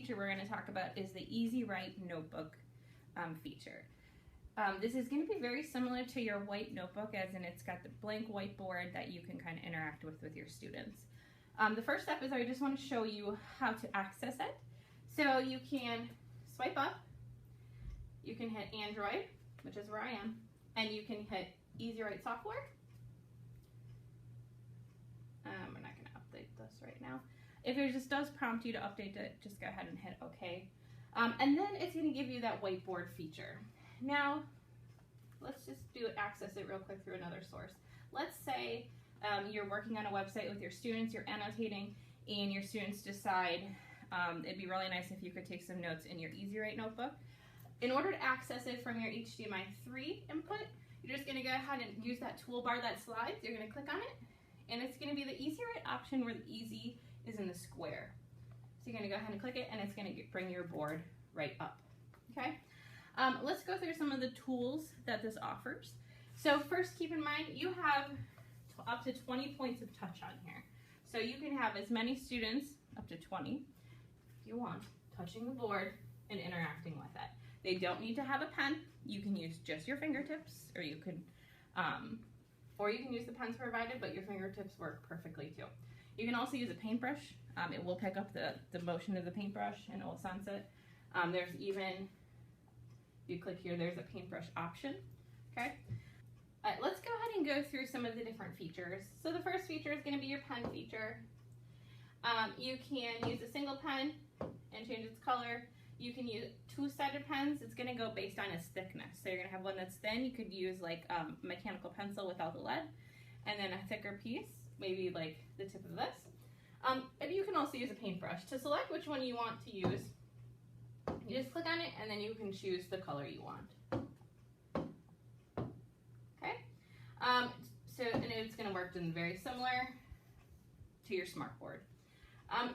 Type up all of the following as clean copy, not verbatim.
feature we're going to talk about is the Easy Write Notebook feature. This is going to be very similar to your white notebook, as in it's got the blank whiteboard that you can kind of interact with your students. The first step is I just want to show you how to access it. So you can swipe up, you can hit Android, which is where I am, and you can hit Easy Write Software. We're not going to update this right now. If it just does prompt you to update it, just go ahead and hit OK. And then it's going to give you that whiteboard feature. Now, let's just access it real quick through another source. Let's say you're working on a website with your students, you're annotating, and your students decide it'd be really nice if you could take some notes in your Easy Write notebook. In order to access it from your HDMI3 input, you're just going to go ahead and use that toolbar that slides. You're going to click on it, and it's going to be the Easy Write option where the easy is in the square. So you're going to go ahead and click it, and it's going to bring your board right up. Okay? Let's go through some of the tools that this offers. So first, keep in mind you have up to 20 points of touch on here. So you can have as many students, up to 20, if you want, touching the board and interacting with it. They don't need to have a pen. You can use just your fingertips, or you can use the pens provided, but your fingertips work perfectly too. You can also use a paintbrush. It will pick up the motion of the paintbrush and it will sense it. There's even, if you click here, there's a paintbrush option. Okay. Let's go ahead and go through some of the different features. So the first feature is going to be your pen feature. You can use a single pen and change its color. You can use two-sided pens. It's going to go based on its thickness. So you're going to have one that's thin. You could use like a mechanical pencil without the lead, and then a thicker piece, maybe like the tip of this. And you can also use a paintbrush. To select which one you want to use, you just click on it, and then you can choose the color you want. Okay? And it's going to work very similar to your smartboard.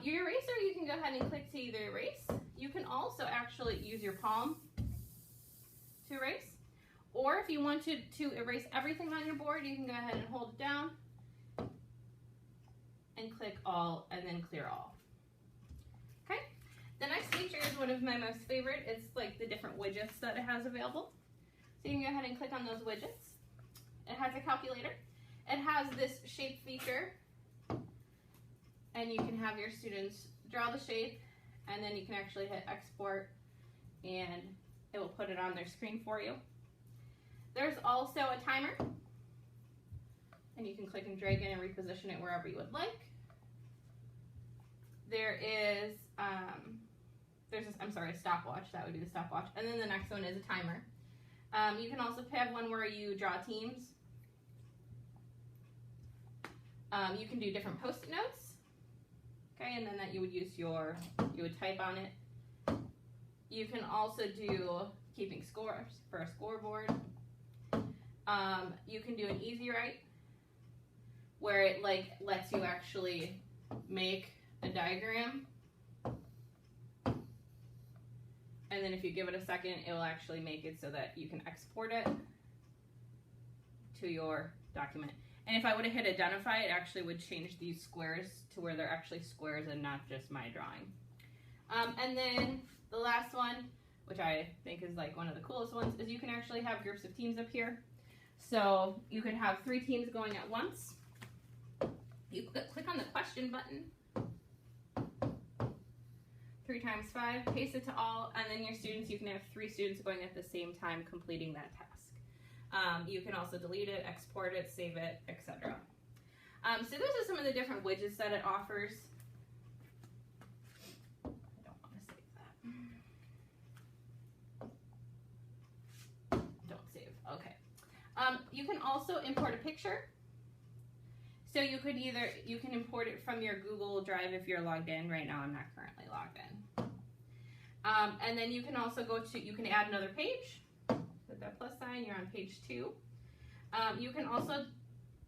Your eraser, you can go ahead and click to either erase. You can also actually use your palm to erase. Or if you wanted to erase everything on your board, you can go ahead and hold it down and click all and then clear all. Okay? The next feature is one of my most favorite. It's like the different widgets that it has available. So you can go ahead and click on those widgets. It has a calculator. It has this shape feature, and you can have your students draw the shape, and then you can actually hit export, and it will put it on their screen for you. There's also a timer, and you can click and drag in and reposition it wherever you would like. There is, a stopwatch. That would be the stopwatch. And then the next one is a timer. You can also have one where you draw teams. You can do different post-it notes. Okay, and then that you would type on it. You can also do keeping scores for a scoreboard. You can do an Easy Write, where it lets you actually make a diagram. And then if you give it a second, it will actually make it so that you can export it to your document. And if I would have hit identify, it actually would change these squares to where they're actually squares and not just my drawing. And then the last one, which I think is like one of the coolest ones, is you can actually have groups of teams up here. So you could have 3 teams going at once. You click on the question button, 3 times 5, paste it to all, and then your students, you can have 3 students going at the same time completing that task. You can also delete it, export it, save it, etc. So those are some of the different widgets that it offers. I don't want to save that. Don't save. Okay. You can also import a picture. So you can import it from your Google Drive if you're logged in. Right now I'm not currently logged in. And then you can also you can add another page. With that plus sign, you're on page 2. You can also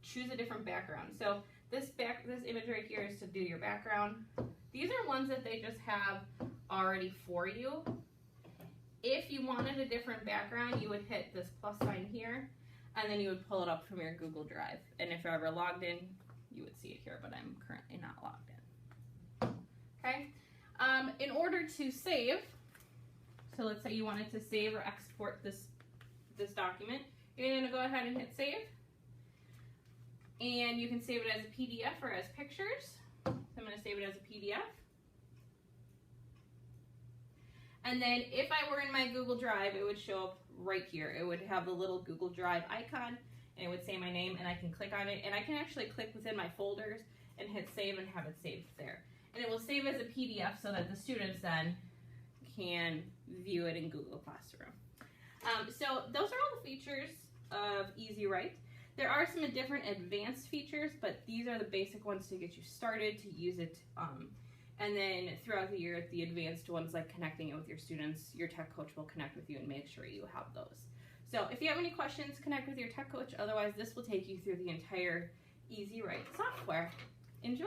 choose a different background. So this image right here is to do your background. These are ones that they just have already for you. If you wanted a different background, you would hit this plus sign here, and then you would pull it up from your Google Drive. And if you're ever logged in, you would see it here, but I'm currently not logged in. Okay? In order to save, so let's say you wanted to save or export this document, you're going to go ahead and hit save. And you can save it as a PDF or as pictures. So I'm going to save it as a PDF. And then if I were in my Google Drive, it would show up right here. It would have the little Google Drive icon, and it would say my name, and I can click on it, and I can actually click within my folders and hit save and have it saved there. And it will save as a PDF so that the students then can view it in Google Classroom. So those are all the features of Easy Write. There are some different advanced features, but these are the basic ones to get you started to use it. And then throughout the year, the advanced ones like connecting it with your students, your tech coach will connect with you and make sure you have those. So if you have any questions, connect with your tech coach. Otherwise, this will take you through the entire Easy Write software. Enjoy!